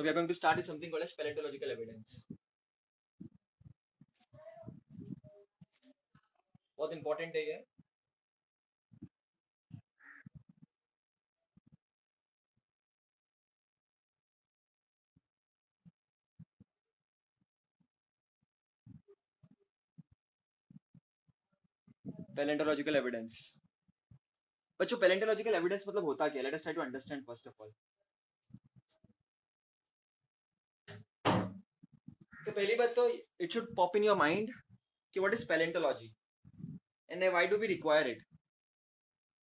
we are going to start with something called as paleontological evidence. बहुत important है ये. Paleontological evidence. बच्चों paleontological evidence मतलब होता क्या? Let us try to understand first of all. तो पहली बात तो it should pop in your mind कि what is paleontology and why do we require it?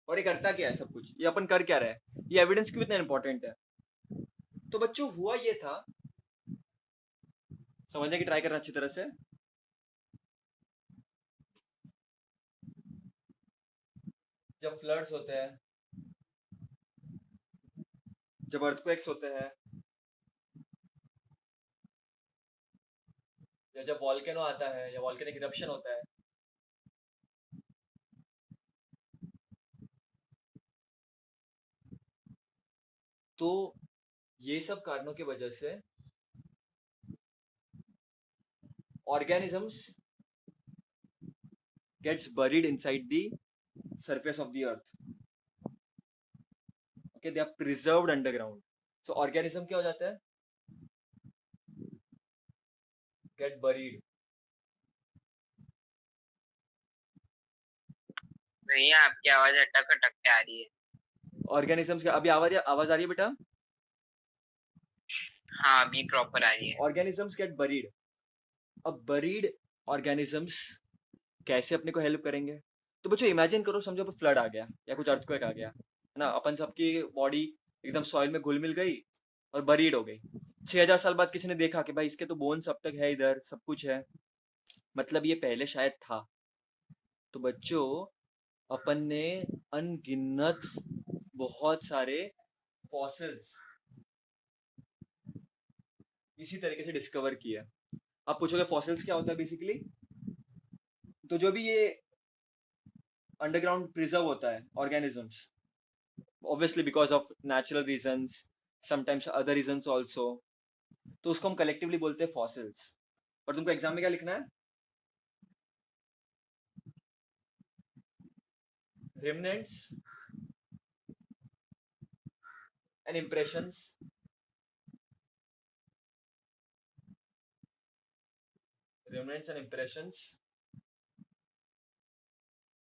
और ये करता क्या है सब कुछ? ये अपन कर क्या रहे हैं? ये एविडेंस क्यों इतना इंपॉर्टेंट है? तो बच्चों हुआ ये था, समझने की ट्राई करना अच्छी तरह से. जब फ्लड्स होते हैं, जब अर्थक्वेक्स होते हैं, या जब वॉल्केनो आता है या वॉल्केनिक इरप्शन होता है, तो ये सब कारणों की वजह से organisms gets buried inside the surface of the earth. Okay, they are preserved underground. So organism क्या हो जाता है? Get buried. नहीं, आपकी आवाज अटक अटक के आ रही है. Organisms क्या अभी आवाज आ रही है बेटा? हाँ, अभी प्रॉपर आ रही है. Organisms get buried. अब buried organisms कैसे अपने को हेल्प करेंगे? तो बच्चों इमेजिन करो, समझो फ्लड आ गया या कुछ अर्थक्वेक आ गया है ना, अपन सबकी बॉडी एकदम सॉइल में घुल मिल गई और बरीड हो गई. 6000 साल बाद किसी ने देखा कि भाई इसके तो बोन्स अब तक है, इधर सब कुछ है, मतलब ये पहले शायद था. तो बच्चों अपन ने अनगिनत बहुत सारे फॉसिल्स इसी तरीके से डिस्कवर किया. आप पूछोगे फॉसिल्स क्या होता है बेसिकली? तो जो भी ये अंडरग्राउंड प्रिजर्व होता है organisms, obviously because of natural reasons, sometimes other reasons also, तो उसको हम कलेक्टिवली बोलते हैं फॉसिल्स. और तुमको एग्जाम में क्या लिखना है? Remnants and impressions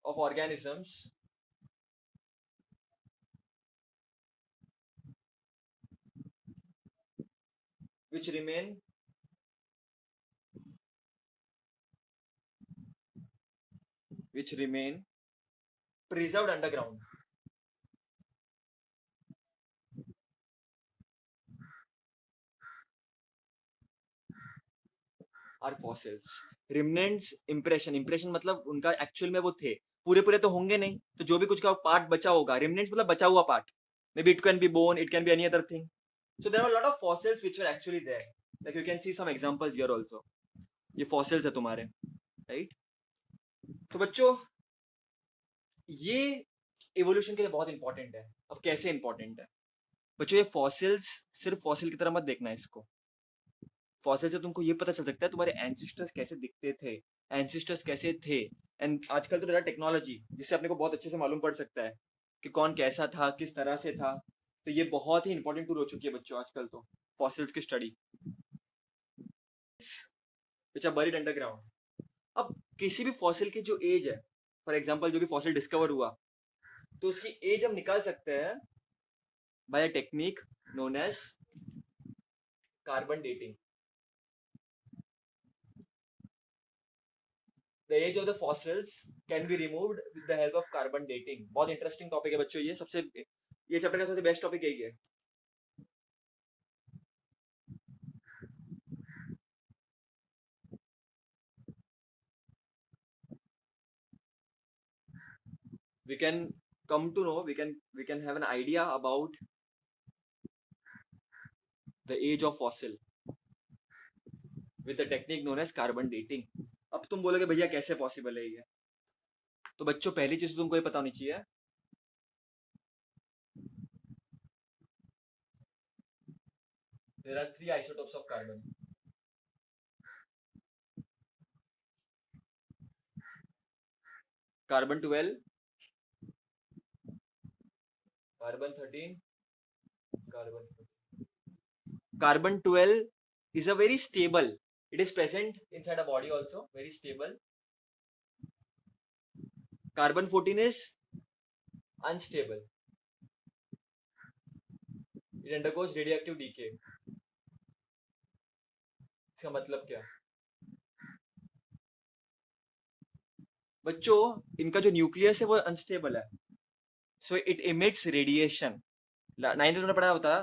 of organisms which remain preserved underground. Are fossils. Remnants, impression मतलब उनका एक्चुअल में वो थे, पूरे तो होंगे नहीं, तो जो भी कुछ का पार्ट बचा होगा, remnants मतलब बचा हुआ part. Maybe it can be bone, it can be any other thing. So there are a lot of fossils which were actually there. Like you can see some examples here also. ये fossils है तुम्हारे, right? तो बच्चों ये evolution के लिए बहुत important है. अब कैसे इंपॉर्टेंट है बच्चों? ये fossils सिर्फ फॉसिल की तरह मत देखना इसको. फॉसिल से तुमको ये पता चल सकता है तुम्हारे एंसेस्टर्स कैसे दिखते थे, एंसेस्टर्स कैसे थे. एंड आजकल तो डेटा टेक्नोलॉजी जिससे अपने को बहुत अच्छे से मालूम पड़ सकता है कि कौन कैसा था, किस तरह से था. तो ये बहुत ही इंपॉर्टेंट टूल हो चुकी है बच्चों आजकल तो फॉसिल्स की study which are buried underground. अब किसी भी फॉसिल की जो एज है, फॉर एग्जांपल जो भी फॉसिल डिस्कवर हुआ, तो उसकी एज हम निकाल सकते हैं by a technique known as carbon dating. The age of the fossils can be removed with the help of carbon dating. बहुत इंटरेस्टिंग टॉपिक है बच्चों, ये चैप्टर का सबसे बेस्ट टॉपिक यही है. We can come to know, we can have an idea about the age of fossil with the technique known as carbon dating. अब तुम बोलोगे भैया कैसे पॉसिबल है ये? तो बच्चों पहली चीज तुमको ये पता होनी चाहिए, there are 3 isotopes of carbon. Carbon 12, carbon 13, carbon 14. Carbon 12 is a very stable. It is present inside a body also, very stable. Carbon 14 is unstable. It undergoes radioactive decay. इसका मतलब क्या? बच्चों, इनका जो न्यूक्लियस है वो अनस्टेबल है, so it emits radiation. 9th में पढ़ा होता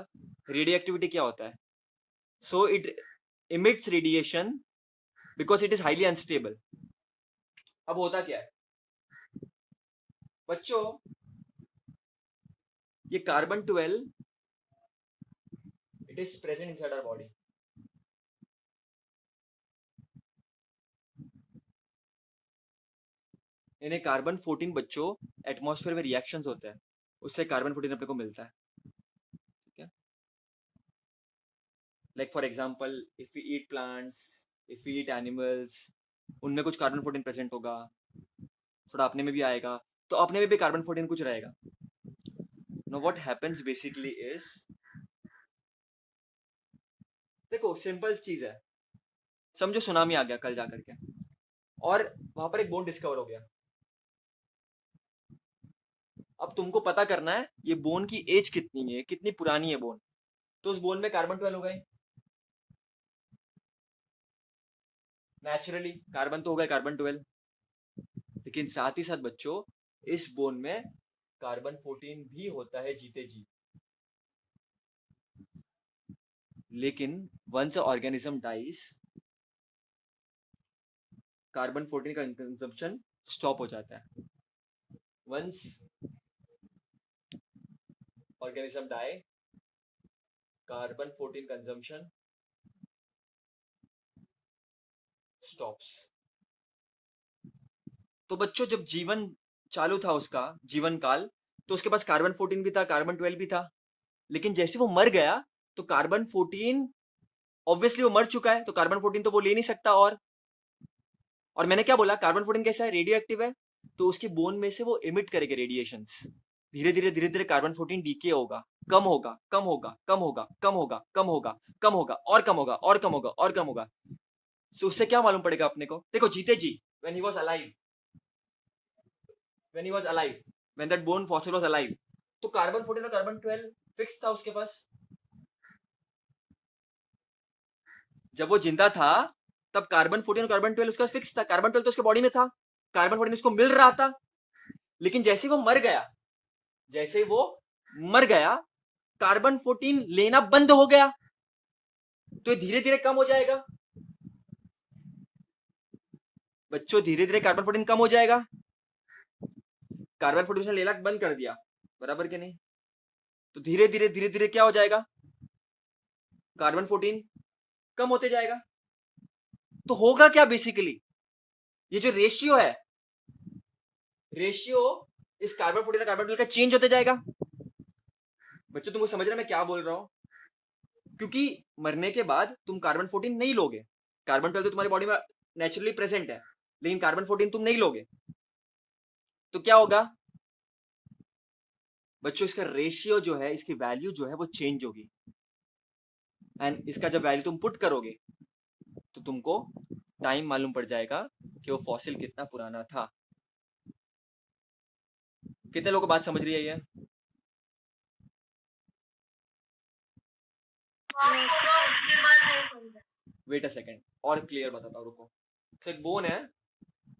रेडियो एक्टिविटी क्या होता है. So it emits radiation because it is highly unstable. अब होता क्या है बच्चों, ये carbon 12 it is present inside our body. इन्हें कार्बन 14 बच्चों एटमॉस्फेयर में रिएक्शंस होते हैं, उससे कार्बन 14 अपने को मिलता है. ठीक है, like for example if we eat plants, if we eat animals, उनमें कुछ कार्बन 14 प्रेजेंट होगा, थोड़ा अपने में भी आएगा, तो अपने में भी कार्बन 14 कुछ रहेगा. Know what happens basically is, देखो सिंपल चीज है, समझो सुनामी आ गया कल जाकर के और वहां पर एक बोन डिस्कवर हो गया. अब तुमको पता करना है ये बोन की एज कितनी है, कितनी पुरानी है बोन. तो उस बोन में कार्बन 12 हो गए नेचुरली, कार्बन तो हो गए कार्बन 12, लेकिन साथ ही साथ बच्चों इस बोन में कार्बन 14 भी होता है जीते जी. लेकिन वंस ऑर्गेनिज्म डाइज, कार्बन 14 का कंजम्पशन स्टॉप हो जाता है. Once organism die, carbon 14 consumption stops. तो बच्चों जब जीवन चालू था उसका जीवन काल, तो उसके पास कार्बन 14 भी था, कार्बन 12 भी था, लेकिन जैसे वो मर गया तो कार्बन 14 ऑब्वियसली वो मर चुका है, तो कार्बन 14 तो वो ले नहीं सकता. और मैंने क्या बोला, कार्बन 14 कैसा है, रेडियो एक्टिव है, तो उसकी बोन में से वो इमिट करेगा रेडिएशंस. धीरे धीरे कार्बन 14 डीके होगा, कम होगा, कम होगा, कम होगा, कम होगा, कम होगा, कम होगा, और कम होगा, और कम होगा, और कम होगा. सो उससे क्या मालूम पड़ेगा अपने को, देखो जीते जी when he was alive, when that bone fossil was alive, तो कार्बन 14 और कार्बन 12 फिक्स था उसके पास. जब वो जिंदा था तब कार्बन 14 और कार्बन 12 उसके पास फिक्स था. कार्बन 12 तो उसके बॉडी में था, कार्बन 14 उसको मिल रहा था. लेकिन जैसे वो मर गया, कार्बन 14 लेना बंद हो गया, तो धीरे धीरे कम हो जाएगा बच्चों. धीरे धीरे कार्बन 14 कम हो जाएगा. कार्बन 14 लेना बंद कर दिया, बराबर के नहीं, तो धीरे धीरे क्या हो जाएगा, कार्बन 14 कम होते जाएगा. तो होगा क्या बेसिकली, ये जो रेशियो है, रेशियो इस कार्बन 14 और कार्बन 12 का चेंज होते जाएगा. बच्चों तुमको समझ रहे हैं मैं क्या बोल रहा हूं, क्योंकि मरने के बाद तुम कार्बन 14 नहीं लोगे. कार्बन 12 तो तुम्हारी बॉडी में नेचुरली प्रेजेंट है, लेकिन कार्बन 14 तुम नहीं लोगे. तो क्या होगा बच्चों, इसका रेशियो जो है, इसकी वैल्यू जो है वो चेंज होगी. एंड इसका जब वैल्यू तुम पुट करोगे तो तुमको टाइम मालूम पड़ जाएगा कि वो फॉसिल कितना पुराना था. कितने लोगों को बात समझ रही है ये? वेट अ सेकेंड, और क्लियर बताता हूँ, रुको. तो एक बोन है,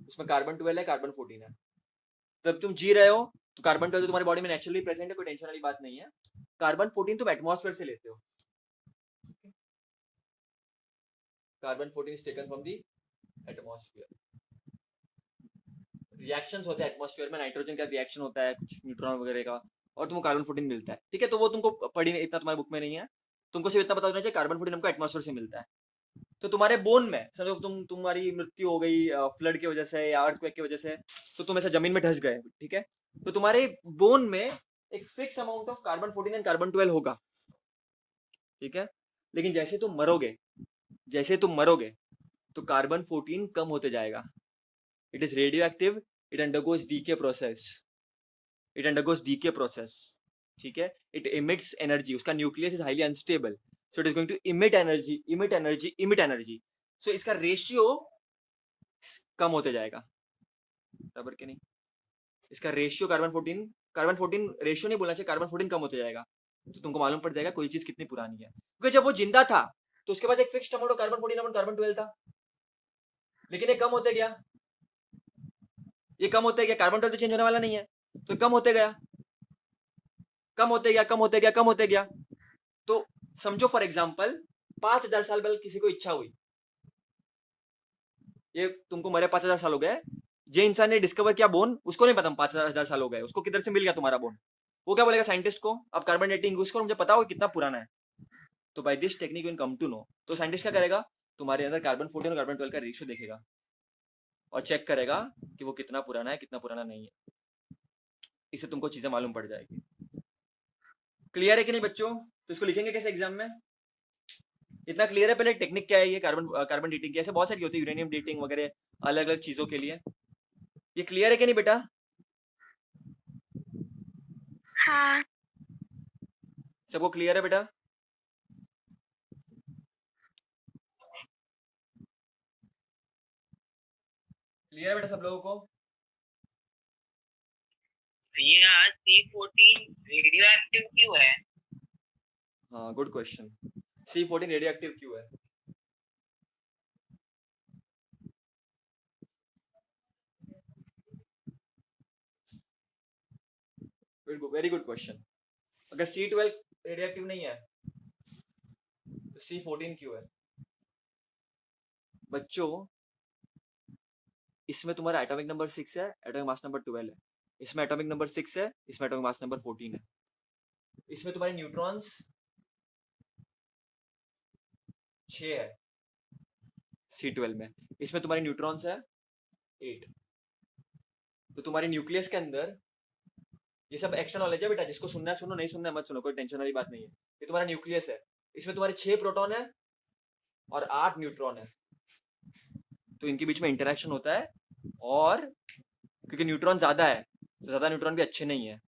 उसमें कार्बन 12 है, कार्बन 14 है. तब तुम जी रहे हो तो कार्बन 12 तो तुम्हारी बॉडी में नेचुरली प्रेजेंट है, कोई टेंशन वाली बात नहीं है. कार्बन 14 तुम एटमॉस्फेयर से लेते हो. Carbon 14 is taken from the atmosphere. Reactions होते हैं एटमॉस्फेयर में, नाइट्रोजन का रिएक्शन होता है कुछ न्यूट्रॉन वगैरह का, और तुमको कार्बन 14 मिलता है. ठीक है, तो वो तुमको पढ़ी नहीं, इतना तुम्हारी बुक में नहीं है, तुमको सिर्फ इतना पता होना चाहिए कार्बन 14 हमको एटमॉस्फेयर से मिलता है. तो तुम्हारे बोन में समझो तुम्हारी मृत्यु हो गई फ्लड की वजह से या अर्थक्वेक की वजह से, तो तुम ऐसा जमीन में धस गए, ठीक है, तो तुम्हारे बोन में एक fix amount of carbon 14 and carbon 12 होगा. ठीक है, लेकिन जैसे तुम मरोगे तो कार्बन 14 कम होते जाएगा. It is radioactive. It undergoes decay process. ठीक है. It emits energy. उसका nucleus is highly unstable, so it is going to emit energy. So इसका रेशियो कम होते जाएगा. बराबर के नहीं? इसका रेशियो कार्बन 14 रेशियो नहीं बोलना चाहिए, कार्बन 14 कम होते जाएगा. तो तुमको मालूम पड़ जाएगा कोई चीज कितनी पुरानी है. क्योंकि जब वो जिंदा था तो उसके पास एक fixed amount of carbon 14 upon carbon 12 था. लेकिन ये कम होते गया. कार्बन 12 तो चेंज होने वाला नहीं है, तो कम होते गया. तो समझो फॉर एग्जाम्पल 5,000 साल बाद किसी को इच्छा हुई, ये तुमको मरे 5,000 साल हो गए, ये इंसान ने डिस्कवर किया बोन, उसको नहीं पता 5,000 साल हो गए, उसको किधर से मिल गया तुम्हारा बोन. वो क्या बोलेगा साइंटिस्ट को, अब कार्बन डेटिंग यूज करो, मुझे पता हो कितना पुराना है. तो by this technique you come to know. तो साइंटिस्ट क्या करेगा, तुम्हारे अंदर कार्बन 14 और कार्बन 12 का रेशियो देखेगा और चेक करेगा कि वो कितना पुराना है कितना पुराना नहीं है. इससे तुमको चीजें मालूम पड़ जाएगी. क्लियर है कि नहीं बच्चों? तो इसको लिखेंगे कैसे एग्जाम में? इतना क्लियर है? पहले टेक्निक क्या है ये कार्बन डेटिंग की? ऐसे बहुत सारी होती है, यूरेनियम डेटिंग वगैरह, अलग अलग चीजों के लिए. ये क्लियर है कि नहीं बेटा? हाँ. सबको क्लियर है बेटा? क्लियर है बेटा सब लोगों को? भैया C14 रेडियो एक्टिव क्यों है? हाँ, good question. C14 radio active क्यों है? Very good question. अगर C12 रेडियो एक्टिव नहीं है तो C14 क्यों है? बच्चों, इसमें तुम्हारा एटॉमिक नंबर 6 है, एटॉमिक मास नंबर 12 है. इसमें एटॉमिक नंबर 6 है, इसमें एटॉमिक मास नंबर 14 है. इसमें तुम्हारे न्यूट्रॉन्स 6 है C12 में. इसमें तुम्हारे न्यूट्रॉन्स है 8. तो तुम्हारे न्यूक्लियस के अंदर, ये सब एक्स्ट्रा नॉलेज है बेटा, जिसको सुनना है सुनो, नहीं सुनना है मत सुनो, कोई टेंशन वाली बात नहीं है. ये तुम्हारा न्यूक्लियस है, इसमें तुम्हारे 6 प्रोटॉन है और 8 न्यूट्रॉन है. तो इनके बीच में इंटरेक्शन होता है, और क्योंकि न्यूट्रॉन ज्यादा है तो ज्यादा न्यूट्रॉन भी अच्छे नहीं है.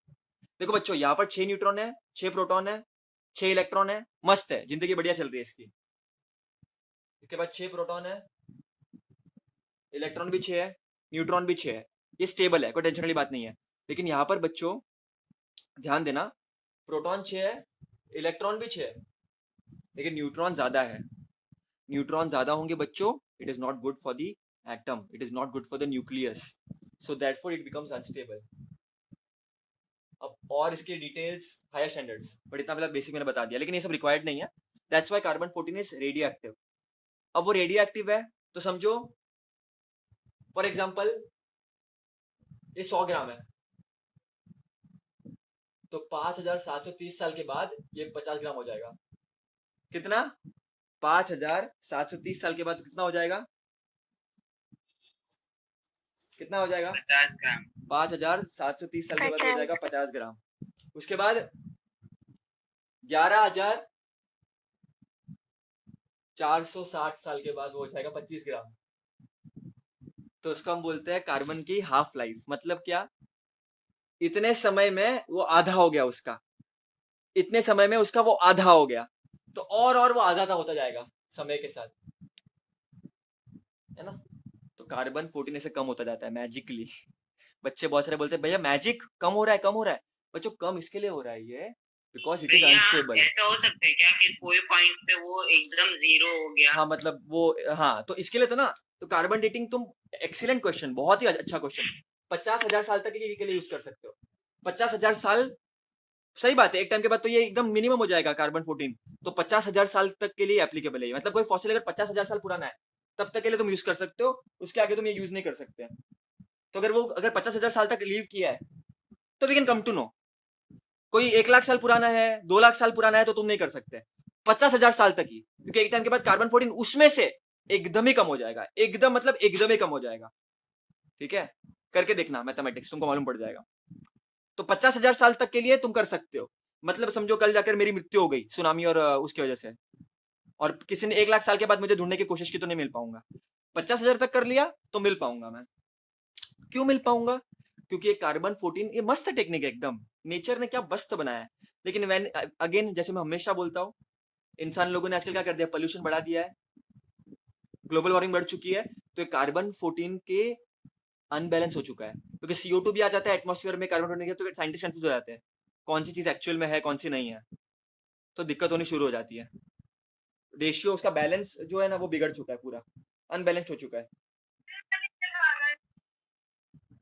देखो बच्चों, यहाँ पर 6 न्यूट्रॉन है, 6 प्रोटॉन है, 6 इलेक्ट्रॉन है, मस्त है, जिंदगी बढ़िया चल रही है इसकी. इसके बाद 6 प्रोटॉन है, इलेक्ट्रॉन भी 6 है, न्यूट्रॉन भी 6 है, ये स्टेबल है, कोई टेंशन वाली बात नहीं है. लेकिन यहाँ पर बच्चों ध्यान देना, प्रोटॉन 6 है, इलेक्ट्रॉन भी 6 है, लेकिन न्यूट्रॉन ज्यादा है. न्यूट्रॉन ज्यादा होंगे बच्चों, it is not good for the atom, it is not good for the nucleus, so therefore it becomes unstable. अब और इसके डिटेल्स हायर स्टैंडर्ड्स, बट इतना पहले बेसिक मैंने बता दिया, लेकिन ये सब रिक्वायर्ड नहीं है. That's why carbon 14 is radio active. अब वो रेडियो एक्टिव है तो समझो फॉर एग्जाम्पल ये 100 ग्राम है, तो 5,730 साल के बाद ये 50 ग्राम हो जाएगा. कितना? 5,730 साल के बाद कितना हो जाएगा? कितना हो जाएगा? 50 ग्राम. 5,730 साल के बाद हो जाएगा 50 ग्राम. उसके बाद 11,460 साल के बाद वो हो जाएगा 25 ग्राम. तो उसको हम बोलते हैं कार्बन की हाफ लाइफ. मतलब क्या? इतने समय में वो आधा हो गया उसका, इतने समय में उसका वो आधा हो गया, तो और वो आधा होता जाएगा समय के साथ, है ना? तो कार्बन 14 ऐसे कम होता जाता है मैजिकली. बच्चे बहुत सारे बोलते हैं भैया मैजिक कम हो रहा है. बच्चों कम इसके लिए हो रहा है ये, बिकॉज इट इज भैया अनस्टेबल. ऐसा हो सकता है क्या कि कोई पॉइंट पे वो एकदम 0 हो गया? हाँ मतलब वो, हाँ तो इसके लिए तो ना, तो कार्बन डेटिंग तुम, एक्सीलेंट क्वेश्चन, बहुत ही अच्छा क्वेश्चन. 50,000 साल तक के लिए यूज कर सकते हो. 50,000 साल, सही बात है, एक टाइम के बाद तो ये एकदम मिनिमम हो जाएगा कार्बन 14. तो 50,000 साल तक के लिए एप्लीकेबल है. मतलब कोई फॉसिल अगर 50,000 साल पुराना है तब तक के लिए तुम यूज कर सकते हो, उसके आगे तुम ये यूज नहीं कर सकते. तो अगर 50,000 साल तक लीव किया है तो we can come to know. कोई 1 लाख साल पुराना है, 2 लाख साल पुराना है, तो तुम नहीं कर सकते. 50,000 साल तक ही, क्योंकि एक टाइम के बाद कार्बन 14 उसमें से एकदम ही कम हो जाएगा. एकदम मतलब एकदम ही कम हो जाएगा. ठीक है, करके देखना मैथमेटिक्स, तुमको मालूम पड़ जाएगा. तो 50,000 साल तक के लिए तुम कर सकते हो. मतलब समझो कल जाकर मेरी मृत्यु हो गई सुनामी और उसकी वजह से, और किसी ने 1 लाख साल के बाद मुझे ढूंढने की कोशिश की तो नहीं मिल पाऊंगा। 50,000 तक कर लिया तो मिल पाऊंगा मैं। क्यों मिल पाऊंगा? क्योंकि ये कार्बन 14 ये मस्त टेक्निक है एकदम, नेचर ने क्या मस्त बनाया है। लेकिन वैन अगेन जैसे मैं हमेशा बोलता हूँ, इंसान लोगों ने आजकल क्या कर दिया, पोल्यूशन बढ़ा दिया है, ग्लोबल वार्मिंग बढ़ चुकी है, तो ये कार्बन 14 के अनबैलेंस हो चुका है। क्योंकि CO2 भी आ जाता है एटमॉस्फेयर में कार्बन 14 के, तो साइंटिस्ट कंफ्यूज हो जाते हैं कौन सी चीज एक्चुअल में है कौन सी नहीं है, तो दिक्कत होनी शुरू हो जाती है। रेशियो उसका बैलेंस जो है ना वो बिगड़ चुका है, पूरा अनबैलेंस्ड हो चुका है।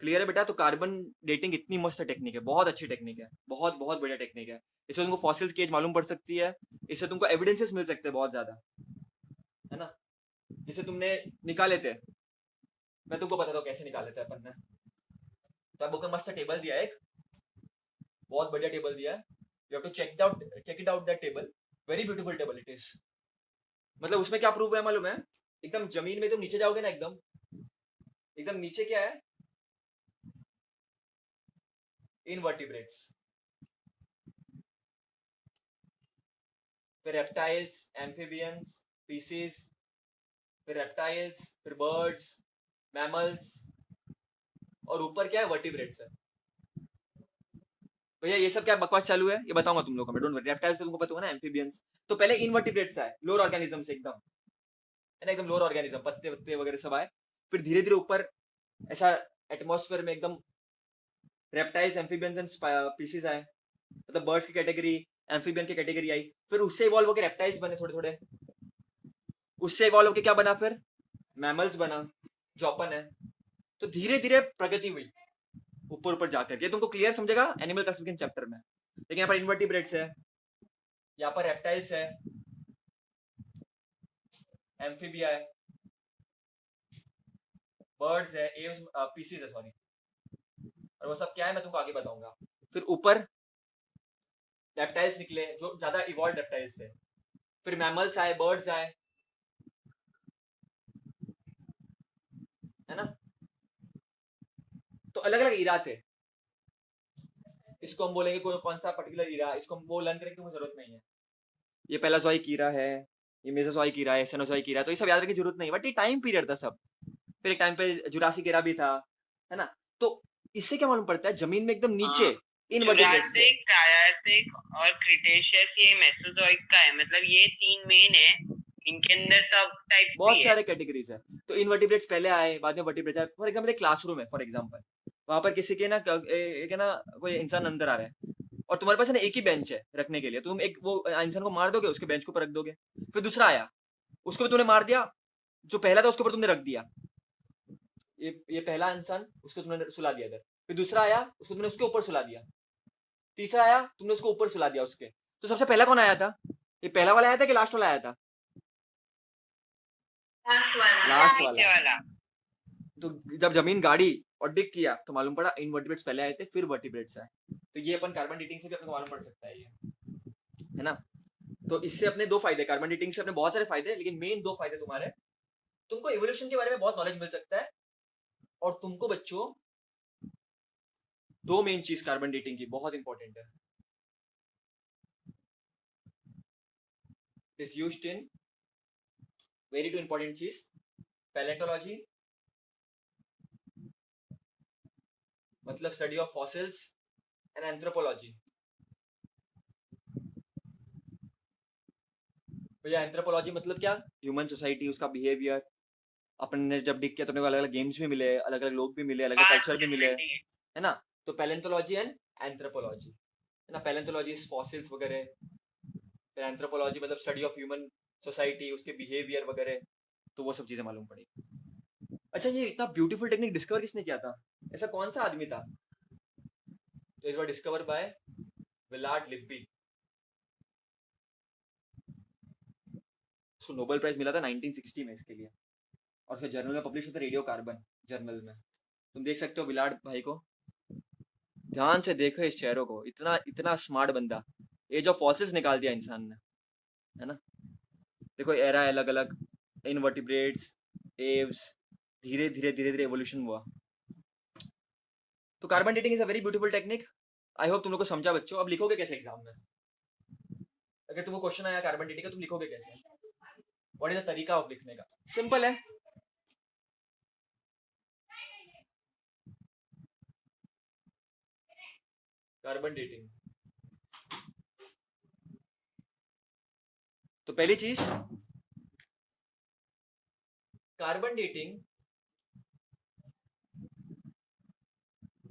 क्लियर है बेटा? तो कार्बन डेटिंग इतनी मस्त टेक्निक है, बहुत अच्छी टेक्निक है, बहुत बहुत बढ़िया टेक्निक है। इससे तुमको फॉसिल्स की एज मालूम पड़ सकती है, इससे तुमको एविडेंसेस मिल सकते हैं बहुत ज्यादा, है ना, जिसे तुमने निकाले थे। मैं तुमको बताता हूँ कैसे निकाले थे अपन ने। तो आपको मस्त टेबल दिया है, एक बहुत बढ़िया टेबल दिया है, you have to check it out that table, very beautiful table it is. मतलब उसमें क्या प्रूव है मालूम है? एकदम जमीन में तुम नीचे जाओगे ना, एकदम एकदम नीचे क्या है, इनवर्टिब्रेट्स, फिर रेप्टाइल्स, एम्फीबियंस, स्पीसीज, फिर रेप्टाइल्स, फिर बर्ड्स, मैमल्स, और ऊपर क्या है, वर्टिब्रेट्स है। भैया ये सब क्या बकवास चालू है, ये बताऊंगा तुम लोगों को मैं, डोंट वरी। रेप्टाइल्स तो तुमको पता होगा ना, एम्फीबियंस। तो पहले इनवर्टिब्रेट्स आए, लोअर ऑर्गेनिजम्स एकदम, है ना, एकदम लोअर ऑर्गेनिज्म, पत्ते वत्ते वगैरह सब आए। फिर धीरे धीरे ऊपर ऐसा एटमॉस्फेयर में एकदम रेप्टाइल्स, एम्फीबियंस एंड स्पीसीज आए, मतलब बर्ड्स की कैटेगरी, एम्फीबियन की कैटेगरी आई। फिर उससे इवॉल्व होकर रेप्टाइल्स बने थोड़े थोड़े, उससे इवॉल्व होकर क्या बना, फिर मैमल्स बना, जो अपन है। तो धीरे धीरे प्रगति हुई ऊपर ऊपर जाकर के, तुमको क्लियर समझेगा एनिमल क्लासिफिकेशन चैप्टर में। लेकिन यहाँ पर इन्वर्टिब्रेट्स है, यहाँ पर रेप्टाइल्स है, एम्फीबिया है, बर्ड्स है, एव्स, पीसीज है सॉरी, और वो सब क्या है मैं तुमको आगे बताऊंगा। फिर ऊपर रेप्टाइल्स निकले जो ज्यादा इवॉल्व रेप्टाइल्स थे, फिर मैमल्स आए, बर्ड्स आए, है ना। तो अलग अलग इरा थे, इसको हम बोलेंगे कौन सा पर्टिकुलर इरा, इसको हम वो लर्न करने की तुमको जरूरत नहीं है। ये पैलाजोइक ईरा है, ये मेसोजोइक ईरा है, सेनोजोइक ईरा है, तो ये सब याद रखने की जरूरत नहीं, बट ये टाइम पीरियड था सब। फिर एक टाइम पे जुरासिक ईरा भी था, है ना। तो इससे क्या मालूम पड़ता है, जमीन में एकदम नीचे इनवर्टिब्रेट्स थे। जुरासिक, ट्रायासिक और क्रिटेशियस ये मेसोजोइक का है, मतलब ये 3 मेन है, इनके अंदर सब टाइप्स बहुत भी है। सारे कैटेगरीज है। तो इनवर्टिब्रेट्स पहले आए, बाद में वर्टिब्रेट्स आए। फॉर एग्जांपल एक क्लासरूम है, फॉर एग्जांपल वहां पर किसी के ना एक है ना, कोई इंसान अंदर आ रहा है, और तुम्हारे पास है ना एक ही बेंच है रखने के लिए, तो तुम एक वो इंसान को मार दोगे, उसके बेंच के ऊपर रख दोगे। फिर दूसरा आया, उसको भी तुमने मार दिया, जो पहला था उसके ऊपर तुमने रख दिया, ये पहला इंसान, उसको तुमने सुला दिया इधर। फिर दूसरा आया, उसको तुमने उसके ऊपर सुला दिया। तीसरा आया, तुमने उसको ऊपर सुला दिया उसके। तो सबसे पहला कौन आया था? ये पहला वाला आया था कि लास्ट वाला आया था? लास्ट नीचे वाला। वाला। तो जब जमीन गाड़ी और डिग किया तो मालूम पड़ा इनवर्टिब्रेट्स पहले आए थे, फिर वर्टिब्रेट्स आए। तो ये अपन कार्बन डेटिंग से भी अपने को मालूम पड़ सकता है, ये है ना। तो इससे अपने दो फायदे, कार्बन डेटिंग से अपने बहुत सारे फायदे, लेकिन मेन दो फायदे तुम्हारे, तुमको इवोल्यूशन के बारे में बहुत नॉलेज मिल सकता है, और तुमको बच्चों दो मेन चीज कार्बन डेटिंग की बहुत इंपॉर्टेंट है, is used in very two important चीज, पैलेंटोलॉजी, मतलब study of fossils, and anthropology. भैया एंथ्रोपोलॉजी मतलब क्या, ह्यूमन सोसाइटी, उसका बिहेवियर। अपन ने जब डिग किया तो अपने को अलग अलग गेम्स भी मिले, अलग अलग लोग भी मिले, अलग अलग पांच कल्चर भी मिले, डिफरेंट है। है ना। तो पैलेंटोलॉजी एंड एंथ्रोपोलॉजी, है ना, पैलेंटोलॉजी फॉसिल्स वगैरह, फिर एंथ्रोपोलॉजी मतलब स्टडी ऑफ ह्यूमन सोसाइटी, उसके बिहेवियर वगैरह, तो वो सब चीजें मालूम पड़ेगी। अच्छा, ये इतना ब्यूटीफुल टेक्निक डिस्कवर किसने किया था, ऐसा कौन सा आदमी था? तो it was discover by Willard Libby. उसको नोबेल प्राइज मिला था 1960 में इसके लिए, और फिर जर्नल में पब्लिश होता, रेडियो कार्बन जर्नल में। तुम देख सकते हो विलार्ड भाई को, ध्यान से देखो इस चेहरों को, इतना इतना स्मार्ट बंदा, एज ऑफ फॉसिल्स निकाल दिया इंसान ने, है ना। देखो एरा अलग अलग, इनवर्टिब्रेट्स, एव्स, धीरे धीरे धीरे धीरे एवोल्यूशन हुआ। तो carbon dating is a very beautiful technique. I hope तुम लोग को समझा बच्चों। अब लिखोगे कैसे एग्जाम में, अगर तुमको क्वेश्चन आया कार्बन डेटिंग का, तुम लिखोगे कैसे? व्हाट इज द तरीका ऑफ लिखने का? सिंपल है, कार्बन डेटिंग। तो पहली चीज, carbon dating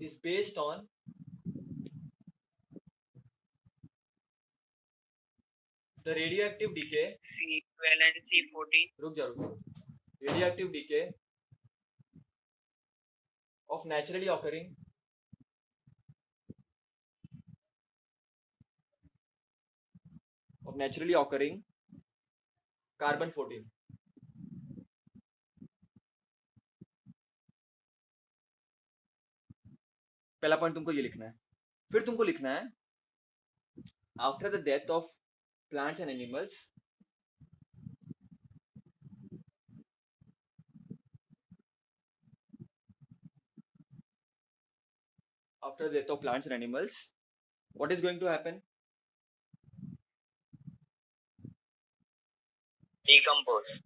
is based on the radioactive decay, C12 and C14 रुक जा, radioactive decay of naturally occurring carbon 14। पहला पॉइंट तुमको ये लिखना है। फिर तुमको लिखना है after the death of plants and animals, after the death of plants and animals, what is going to happen? decompose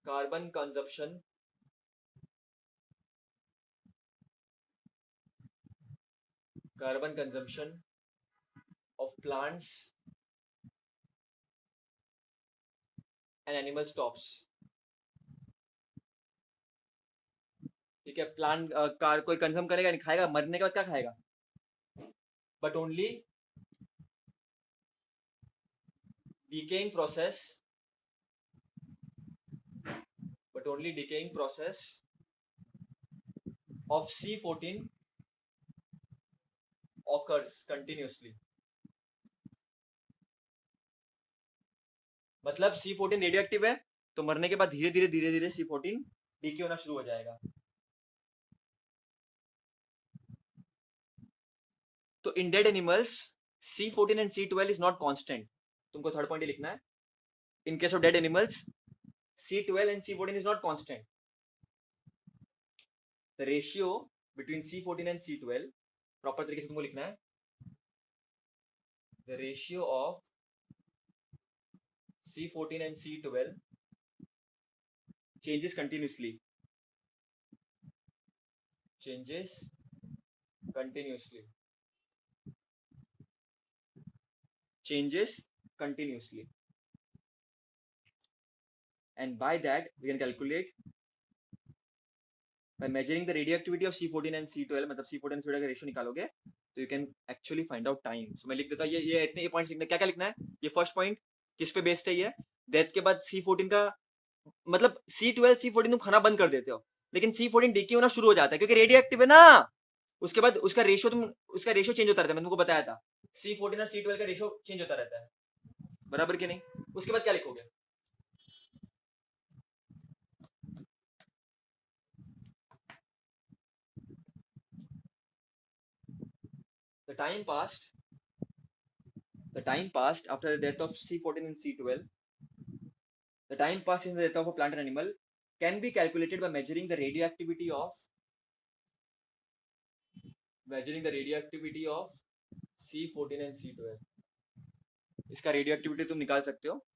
Carbon consumption of plants and animal stops। ठीक है, प्लांट कार कोई कंज्यूम करेगा नहीं, खाएगा, मरने के बाद क्या खाएगा? But only decaying process of C14 occurs continuously। मतलब C14 रेडियो एक्टिव है, तो मरने के बाद धीरे धीरे C14 डीके होना शुरू हो जाएगा। तो in dead animals C14 and C12 is not constant. तुमको थर्ड पॉइंट लिखना है, in case of dead animals C12 and C14 is not constant। The ratio between C14 and C12 proper तरीके से तुमको लिखना है, the ratio of C14 and C12 changes continuously। And by that we can calculate by measuring the radioactivity of C14 and C12, मतलब C14 and C12 का ratio निकालोगे तो you can actually find out time। So मैं लिख देता हूँ, ये इतने ये पॉइंट्स लिखना, क्या क्या लिखना है? ये फर्स्ट पॉइंट किस पे बेस्ड है? ये डेथ के बाद C14 का मतलब C12 C14 तुम खाना बंद कर देते हो, लेकिन C14 डीके होना शुरू हो जाता है क्योंकि रेडियो एक्टिव है ना। उसके बाद उसका रेशियो चेंज होता रहता है, मैंने तुमको बताया था C14 और C12 का रेशियो चेंज होता रहता है, बराबर कि नहीं? उसके बाद क्या लिखोगे? The time passed after the death of C14 and C12, the time passed in the death of a plant and animal can be calculated by measuring the radioactivity of C14 and C12। इसका radioactivity तुम निकाल सकते हो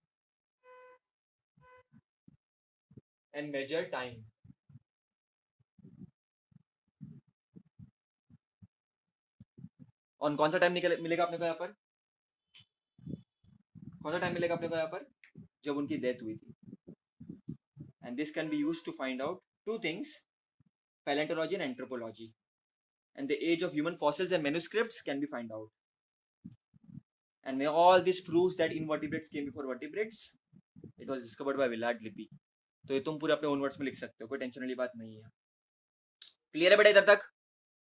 and major time. और कौन सा time मिलेगा अपने को यहाँ पर? कौन सा टाइम मिलेगा अपने को यहाँ पर? जब उनकी डेथ हुई थी। And this can be used to find out two things, palaeontology and anthropology, and the age of human fossils and manuscripts can be found out। And all this proves that invertebrates came before vertebrates। It was discovered by Willard Libby। तो ये तुम पूरे अपने own words में लिख सकते हो, कोई टेंशन वाली बात नहीं है। क्लियर है बेटा इधर तक?